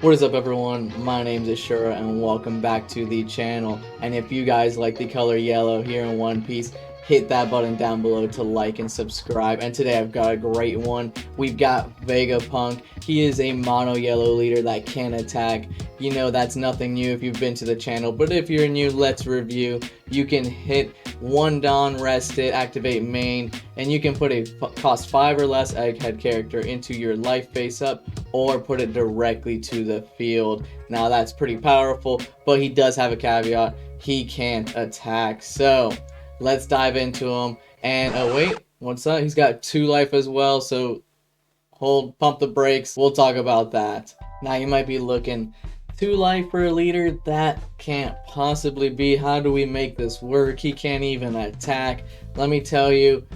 What is up, everyone? My name is Ashura and welcome back to the channel. And if you guys like the color yellow here in One Piece, hit that button down below to like and subscribe. And today I've got a great one. We've got Vegapunk. He is a mono yellow leader that can attack. You know, that's nothing new if you've been to the channel, but if you're new, let's review. You can hit 1 Dawn, rest it, activate main, and you can put a cost 5 or less egghead character into your life face up, or put it directly to the field. Now that's pretty powerful, but he does have a caveat. He can't attack. So let's dive into him. And oh wait, what's that? He's got 2 life as well, so pump the brakes. We'll talk about that. Now you might be looking, 2 life for a leader? That can't possibly be. How do we make this work? He can't even attack. Let me tell you,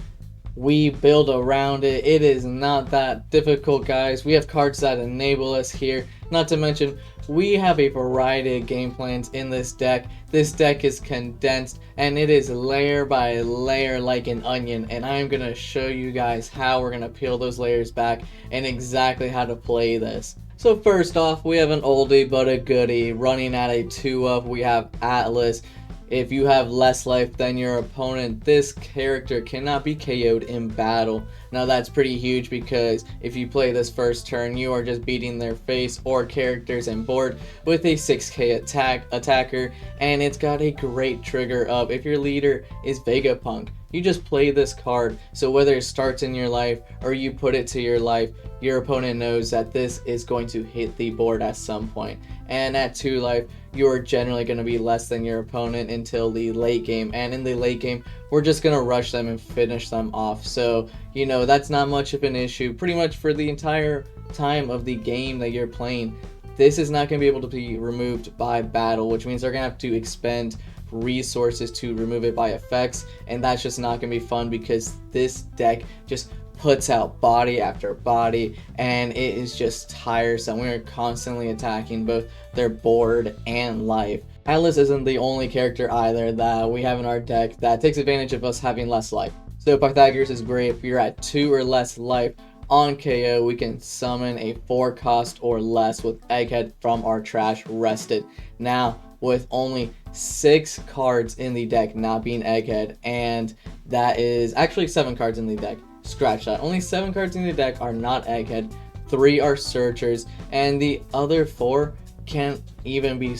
we build around it. It is not that difficult, guys. We have cards that enable us here. Not to mention, we have a variety of game plans in this deck. This deck is condensed and it is layer by layer like an onion, and I'm gonna show you guys how we're gonna peel those layers back and exactly how to play this. So first off, we have an oldie but a goodie. Running at a 2-up, we have Atlas. If you have less life than your opponent, this character cannot be KO'd in battle. Now that's pretty huge, because if you play this first turn, you are just beating their face or characters and board with a 6k attacker, and it's got a great trigger of, if your leader is Vegapunk, you just play this card, so whether it starts in your life or you put it to your life, your opponent knows that this is going to hit the board at some point. And at 2 life, you're generally going to be less than your opponent until the late game, and in the late game, we're just going to rush them and finish them off. So, you know, that's not much of an issue pretty much for the entire time of the game that you're playing. This is not going to be able to be removed by battle, which means they're going to have to expend resources to remove it by effects, and that's just not going to be fun, because this deck just puts out body after body and it is just tiresome. We're constantly attacking both their board and life. Atlas isn't the only character either that we have in our deck that takes advantage of us having less life. So Pythagoras is great. If you're at 2 or less life on KO, we can summon a 4 cost or less with Egghead from our trash rested. Now with only 6 cards in the deck not being Egghead, and that is actually 7 cards in the deck. Scratch that. Only 7 cards in the deck are not Egghead, 3 are Searchers, and the other 4 can't even be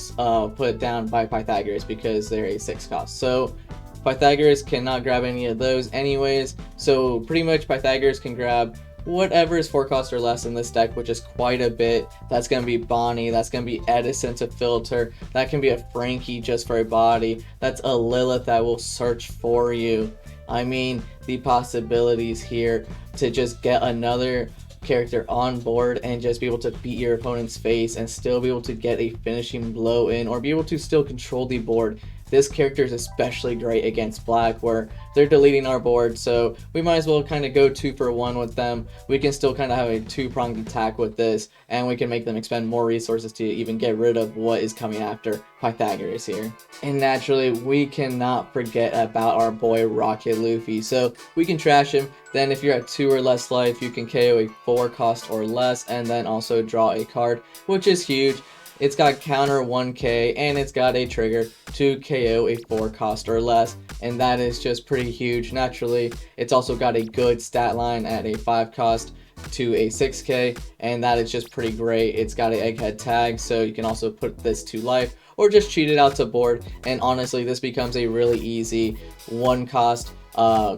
put down by Pythagoras because they're a 6 cost. So Pythagoras cannot grab any of those anyways, so pretty much Pythagoras can grab whatever is 4 cost or less in this deck, which is quite a bit. That's going to be Bonnie, that's going to be Edison to filter, that can be a Frankie just for a body, that's a Lilith that will search for you. I mean, the possibilities here to just get another character on board and just be able to beat your opponent's face and still be able to get a finishing blow in, or be able to still control the board. This character is especially great against black, where they're deleting our board, so we might as well kind of go 2 for 1 with them. We can still kind of have a 2-pronged attack with this, and we can make them expend more resources to even get rid of what is coming after Pythagoras here. And naturally, we cannot forget about our boy Rocket Luffy, so we can trash him. Then if you're at 2 or less life, you can KO a 4 cost or less, and then also draw a card, which is huge. It's got counter 1k, and it's got a trigger to KO a 4 cost or less, and that is just pretty huge. Naturally, it's also got a good stat line at a 5 cost to a 6k, and that is just pretty great. It's got an Egghead tag, so you can also put this to life or just cheat it out to board, and honestly, this becomes a really easy 1 cost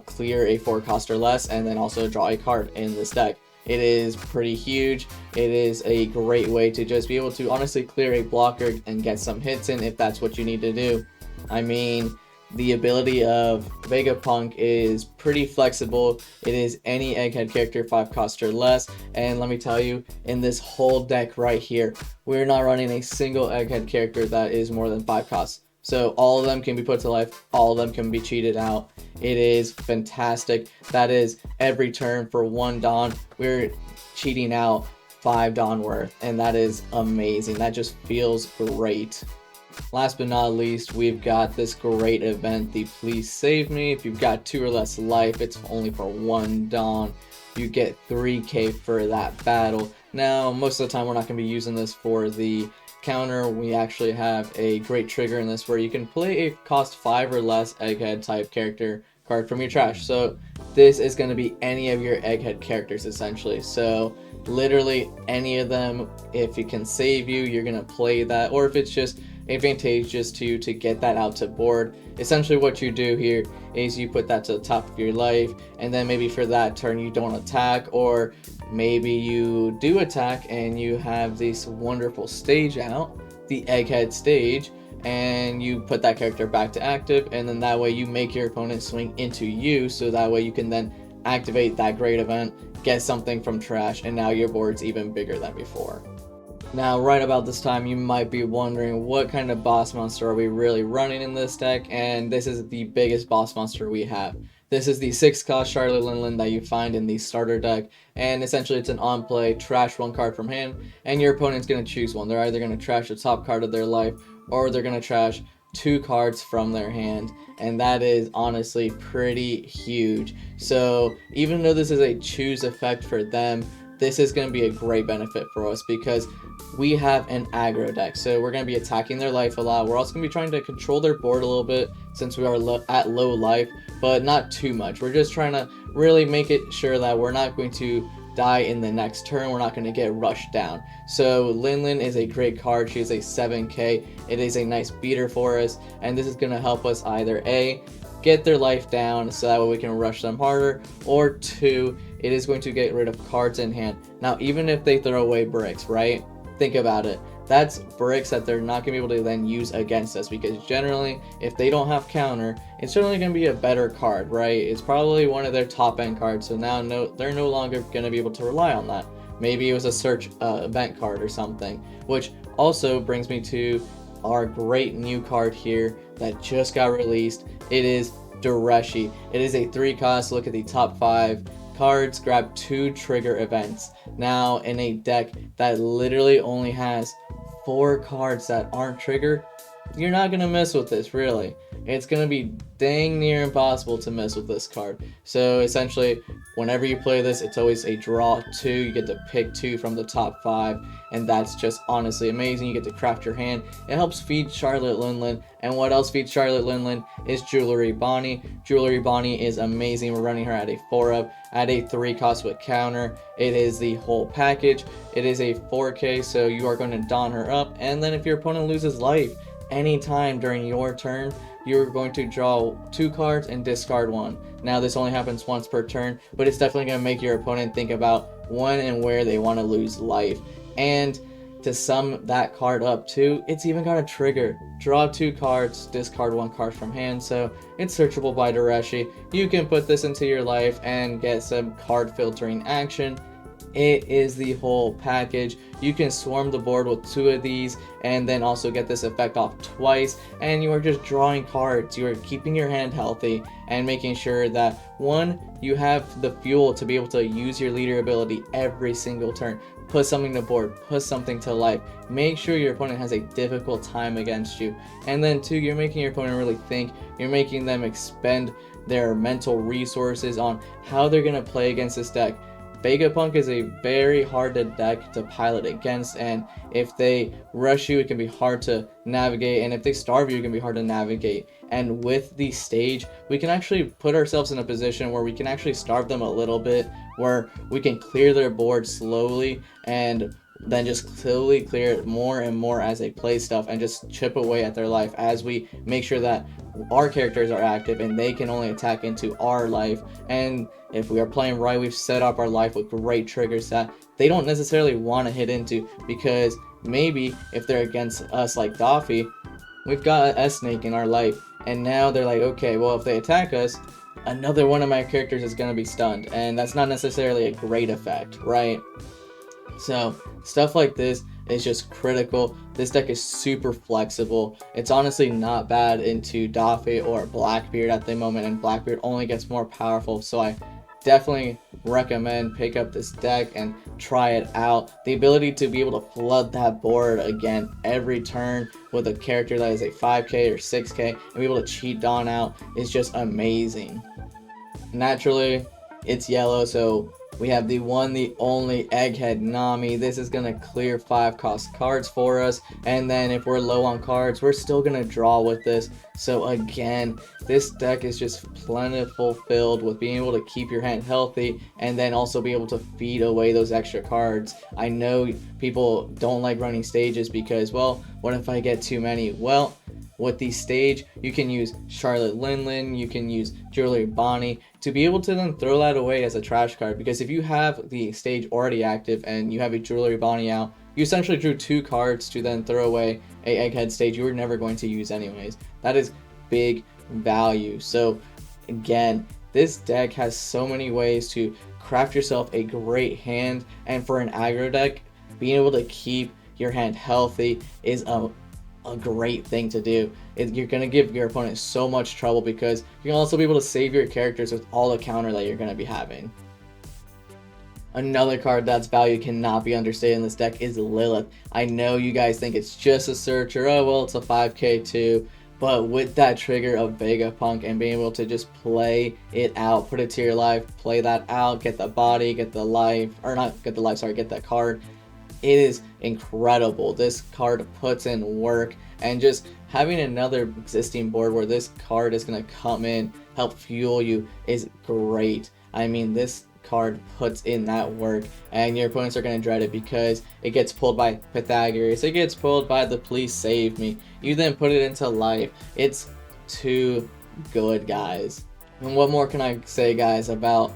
clear a 4 cost or less, and then also draw a card in this deck. It is pretty huge. It is a great way to just be able to honestly clear a blocker and get some hits in if that's what you need to do. I mean, the ability of Vegapunk is pretty flexible. It is any Egghead character 5 cost or less, and let me tell you, in this whole deck right here, we're not running a single Egghead character that is more than 5 costs. So all of them can be put to life, all of them can be cheated out. It is fantastic. That is every turn for 1 Dawn, we're cheating out 5 Dawn worth, and that is amazing. That just feels great. Last but not least, we've got this great event, the Please Save Me. If you've got 2 or less life, it's only for 1 Dawn. You get 3k for that battle. Now, most of the time we're not going to be using this for the counter. We actually have a great trigger in this where you can play a cost 5 or less egghead type character card from your trash. So this is going to be any of your egghead characters essentially. So literally any of them, if it can save you, you're going to play that, or if it's just advantageous to you to get that out to board. Essentially what you do here is you put that to the top of your life, and then maybe for that turn you don't attack, or maybe you do attack and you have this wonderful stage out, the egghead stage, and you put that character back to active, and then that way you make your opponent swing into you, so that way you can then activate that great event, get something from trash, and now your board's even bigger than before. Now, right about this time, you might be wondering what kind of boss monster are we really running in this deck, and this is the biggest boss monster we have. This is the 6-cost Charlotte Linlin that you find in the starter deck, and essentially it's an on-play, trash one card from hand, and your opponent's going to choose one. They're either going to trash the top card of their life, or they're going to trash 2 cards from their hand, and that is honestly pretty huge. So even though this is a choose effect for them, this is going to be a great benefit for us because we have an aggro deck. So we're going to be attacking their life a lot. We're also going to be trying to control their board a little bit since we are at low life, but not too much. We're just trying to really make it sure that we're not going to die in the next turn. We're not going to get rushed down. So Linlin is a great card. She is a 7k. It is a nice beater for us, and this is going to help us either A, get their life down so that way we can rush them harder, or 2, it is going to get rid of cards in hand. Now, even if they throw away bricks, right? Think about it. That's bricks that they're not going to be able to then use against us, because generally, if they don't have counter, it's generally going to be a better card, right? It's probably one of their top end cards, so now they're no longer going to be able to rely on that. Maybe it was a search event card or something, which also brings me to our great new card here that just got released. It is Doffy. It is a 3-cost. Look at the top 5 cards, grab 2 trigger events. Now in a deck that literally only has 4 cards that aren't triggered, you're not going to mess with this, really. It's going to be dang near impossible to mess with this card. So essentially, whenever you play this, it's always a draw 2. You get to pick 2 from the top 5, and that's just honestly amazing. You get to craft your hand. It helps feed Charlotte Linlin, and what else feeds Charlotte Linlin is Jewelry Bonnie. Jewelry Bonnie is amazing. We're running her at a 4-up, at a 3-cost with counter. It is the whole package. It is a 4k, so you are going to don her up, and then if your opponent loses life anytime during your turn, you're going to draw 2 cards and discard 1. Now this only happens once per turn, but it's definitely going to make your opponent think about when and where they want to lose life. And to sum that card up too, it's even got a trigger. Draw 2 cards, discard 1 card from hand, so it's searchable by Doffy. You can put this into your life and get some card filtering action. It is the whole package. You can swarm the board with 2 of these and then also get this effect off twice, and you are just drawing cards. You are keeping your hand healthy and making sure that 1, you have the fuel to be able to use your leader ability every single turn. Put something to board, put something to life. Make sure your opponent has a difficult time against you. And then 2, you're making your opponent really think. You're making them expend their mental resources on how they're going to play against this deck. Vegapunk is a very hard deck to pilot against, and if they rush you, it can be hard to navigate, and if they starve you, it can be hard to navigate. And with the stage, we can actually put ourselves in a position where we can actually starve them a little bit, where we can clear their board slowly, and then just slowly clear it more and more as they play stuff, and just chip away at their life as we make sure that our characters are active and they can only attack into our life. And if we are playing right, we've set up our life with great triggers that they don't necessarily want to hit into, because maybe if they're against us like Doffy, we've got a S-Snake in our life, and now they're like, okay, well, if they attack us, another one of my characters is going to be stunned, and that's not necessarily a great effect, right? So stuff like this is just critical. This deck is super flexible. It's honestly not bad into Doffy or Blackbeard at the moment, and Blackbeard only gets more powerful, so I definitely recommend pick up this deck and try it out. The ability to be able to flood that board again every turn with a character that is a 5k or 6k and be able to cheat Dawn out is just amazing. Naturally, it's yellow, so We have the one, the only Egghead Nami. This is gonna clear 5-cost cards for us, and then if we're low on cards, we're still gonna draw with this. So again, this deck is just plentiful filled with being able to keep your hand healthy and then also be able to feed away those extra cards. I know people don't like running stages because, well, what if I get too many? Well, with the stage, you can use Charlotte Linlin, you can use Jewelry Bonnie to be able to then throw that away as a trash card, because if you have the stage already active and you have a Jewelry Bonnie out, you essentially drew 2 cards to then throw away a Egghead stage you were never going to use anyways. That is big value. So again, this deck has so many ways to craft yourself a great hand, and for an aggro deck, being able to keep your hand healthy is a great thing to do. You're going to give your opponent so much trouble because you're also be able to save your characters with all the counter that you're going to be having. Another card that's value cannot be understated in this deck is Lilith. I know you guys think it's just a searcher, oh well, it's a 5k too, but with that trigger of Vegapunk and being able to just play it out, put it to your life, play that out, get the body, get the life, or not get the life, sorry, get that card. It is incredible. This card puts in work, and just having another existing board where this card is going to come in, help fuel you, is great. I mean, this card puts in that work, and your opponents are going to dread it because it gets pulled by Pythagoras, it gets pulled by the Please Save Me. You then put it into life. It's too good, guys. And what more can I say, guys, about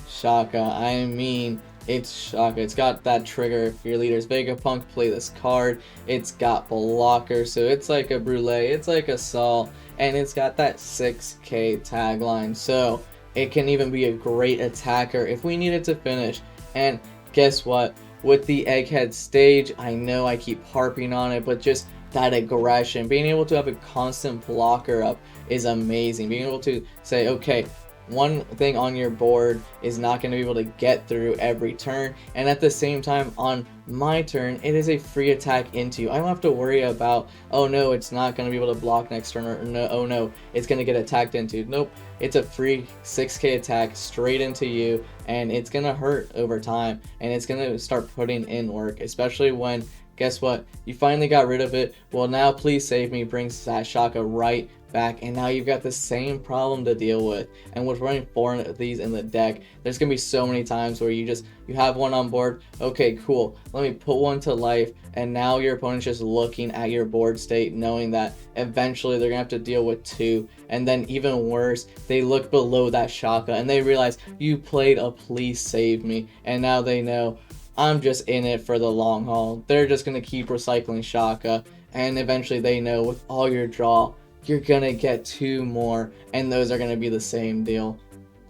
Shaka? I mean, it's Shaka. It's got that trigger. If your leader's Vegapunk, play this card. It's got blocker, so it's like a Brûlé, it's like a Sol, and it's got that 6k tagline, so it can even be a great attacker if we need it to finish. And guess what? With the Egghead stage, I know I keep harping on it, but just that aggression, being able to have a constant blocker up is amazing. Being able to say, okay, one thing on your board is not going to be able to get through every turn, and at the same time on my turn it is a free attack into you. I don't have to worry about, oh no, it's not going to be able to block next turn, or no, oh no, it's going to get attacked into. Nope, it's a free 6k attack straight into you, and it's going to hurt over time, and it's going to start putting in work, especially when, guess what, you finally got rid of it. Well, now Please Save Me brings that Shaka right back, and now you've got the same problem to deal with. And with running 4 of these in the deck, there's gonna be so many times where you have one on board, okay, cool, let me put one to life, and now your opponent's just looking at your board state knowing that eventually they're gonna have to deal with 2, and then even worse, they look below that Shaka and they realize you played a Please Save Me, and now they know, I'm just in it for the long haul. They're just gonna keep recycling Shaka, and eventually they know with all your draw, you're gonna get 2 more, and those are gonna be the same deal.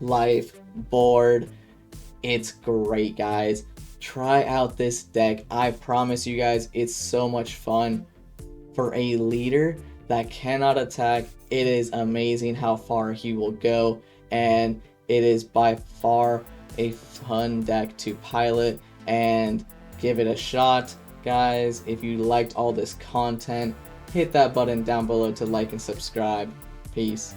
Life, board, it's great, guys. Try out this deck. I promise you guys, it's so much fun. For a leader that cannot attack, it is amazing how far he will go, and it is by far a fun deck to pilot and give it a shot. Guys, if you liked all this content, hit that button down below to like and subscribe. Peace.